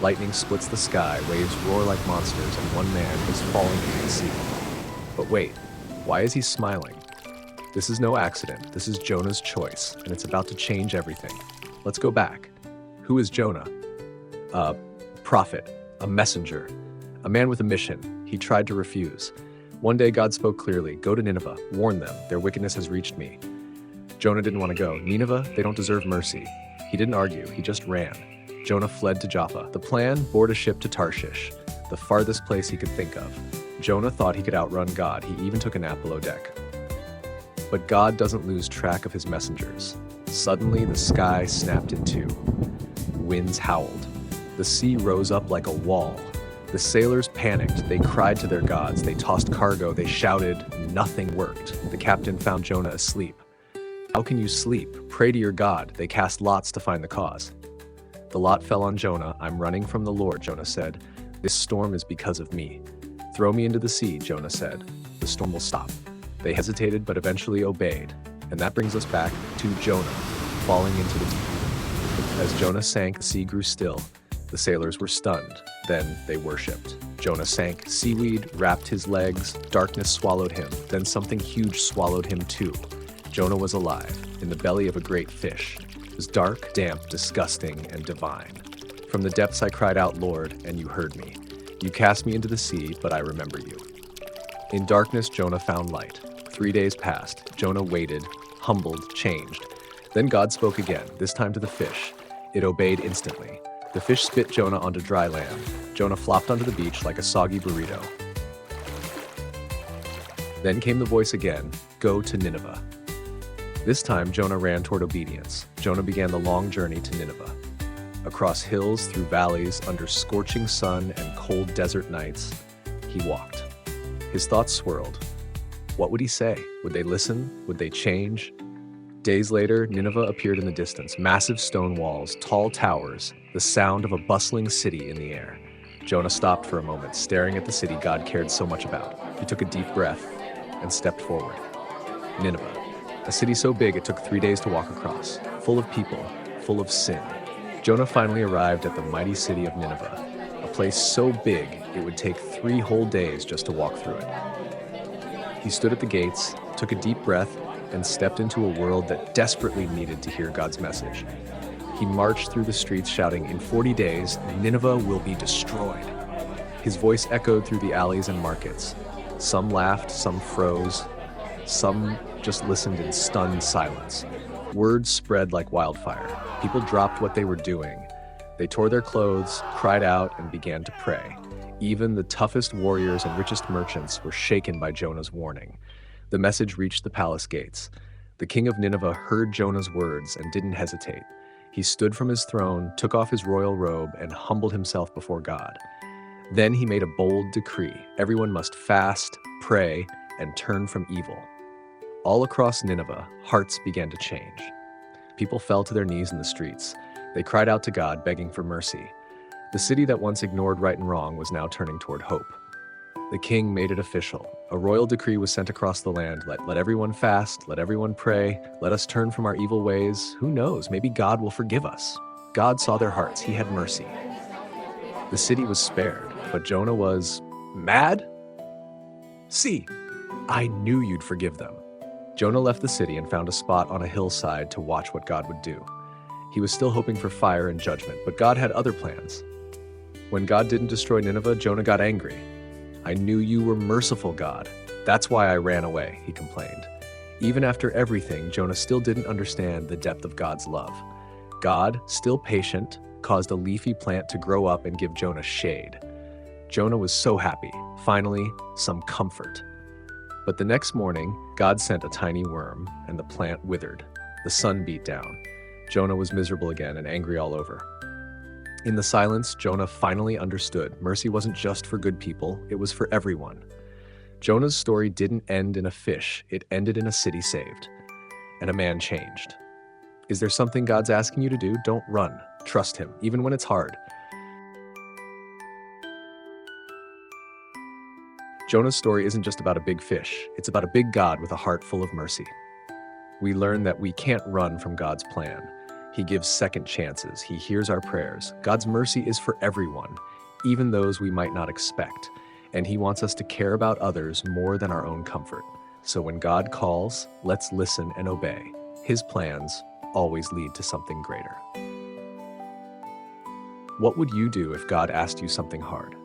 Lightning splits the sky, waves roar like monsters, and one man is falling into the sea. But wait, why is he smiling? This is no accident. This is Jonah's choice, and it's about to change everything. Let's go back. Who is Jonah? A prophet, a messenger, a man with a mission. He tried to refuse. One day God spoke clearly, "Go to Nineveh, warn them, their wickedness has reached me." Jonah didn't want to go. Nineveh, they don't deserve mercy. He didn't argue, he just ran. Jonah fled to Joppa. The plan, board a ship to Tarshish, the farthest place he could think of. Jonah thought he could outrun God. He even took a nap below deck. But God doesn't lose track of his messengers. Suddenly, the sky snapped in two. Winds howled. The sea rose up like a wall. The sailors panicked. They cried to their gods. They tossed cargo. They shouted. Nothing worked. The captain found Jonah asleep. "How can you sleep? Pray to your God." They cast lots to find the cause. The lot fell on Jonah. "I'm running from the Lord," Jonah said. "This storm is because of me." "Throw me into the sea," Jonah said. "The storm will stop." They hesitated but eventually obeyed. And that brings us back to Jonah falling into the deep. As Jonah sank, the sea grew still. The sailors were stunned. Then they worshipped. Jonah sank. Seaweed wrapped his legs. Darkness swallowed him. Then something huge swallowed him too. Jonah was alive, in the belly of a great fish. It was dark, damp, disgusting, and divine. From the depths I cried out, "Lord," and you heard me. You cast me into the sea, but I remember you. In darkness, Jonah found light. 3 days passed. Jonah waited, humbled, changed. Then God spoke again, this time to the fish. It obeyed instantly. The fish spit Jonah onto dry land. Jonah flopped onto the beach like a soggy burrito. Then came the voice again, "Go to Nineveh." This time, Jonah ran toward obedience. Jonah began the long journey to Nineveh. Across hills, through valleys, under scorching sun and cold desert nights, he walked. His thoughts swirled. What would he say? Would they listen? Would they change? Days later, Nineveh appeared in the distance. Massive stone walls, tall towers, the sound of a bustling city in the air. Jonah stopped for a moment, staring at the city God cared so much about. He took a deep breath and stepped forward. Nineveh. A city so big it took 3 days to walk across, full of people, full of sin. Jonah finally arrived at the mighty city of Nineveh, a place so big it would take 3 whole days just to walk through it. He stood at the gates, took a deep breath, and stepped into a world that desperately needed to hear God's message. He marched through the streets shouting, "In 40 days, Nineveh will be destroyed." His voice echoed through the alleys and markets. Some laughed, some froze, some just listened in stunned silence. Words spread like wildfire. People dropped what they were doing. They tore their clothes, cried out, and began to pray. Even the toughest warriors and richest merchants were shaken by Jonah's warning. The message reached the palace gates. The king of Nineveh heard Jonah's words and didn't hesitate. He stood from his throne, took off his royal robe, and humbled himself before God. Then he made a bold decree. Everyone must fast, pray, and turn from evil. All across Nineveh, hearts began to change. People fell to their knees in the streets. They cried out to God, begging for mercy. The city that once ignored right and wrong was now turning toward hope. The king made it official. A royal decree was sent across the land. Let everyone fast, let everyone pray, let us turn from our evil ways. Who knows, maybe God will forgive us. God saw their hearts, he had mercy. The city was spared, but Jonah was mad? See, I knew you'd forgive them. Jonah left the city and found a spot on a hillside to watch what God would do. He was still hoping for fire and judgment, but God had other plans. When God didn't destroy Nineveh, Jonah got angry. "I knew you were merciful, God. That's why I ran away," he complained. Even after everything, Jonah still didn't understand the depth of God's love. God, still patient, caused a leafy plant to grow up and give Jonah shade. Jonah was so happy. Finally, some comfort. But the next morning, God sent a tiny worm, and the plant withered. The sun beat down. Jonah was miserable again and angry all over. In the silence, Jonah finally understood. Mercy wasn't just for good people, it was for everyone. Jonah's story didn't end in a fish, it ended in a city saved. And a man changed. Is there something God's asking you to do? Don't run. Trust him, even when it's hard. Jonah's story isn't just about a big fish, it's about a big God with a heart full of mercy. We learn that we can't run from God's plan. He gives second chances. He hears our prayers. God's mercy is for everyone, even those we might not expect. And He wants us to care about others more than our own comfort. So when God calls, let's listen and obey. His plans always lead to something greater. What would you do if God asked you something hard?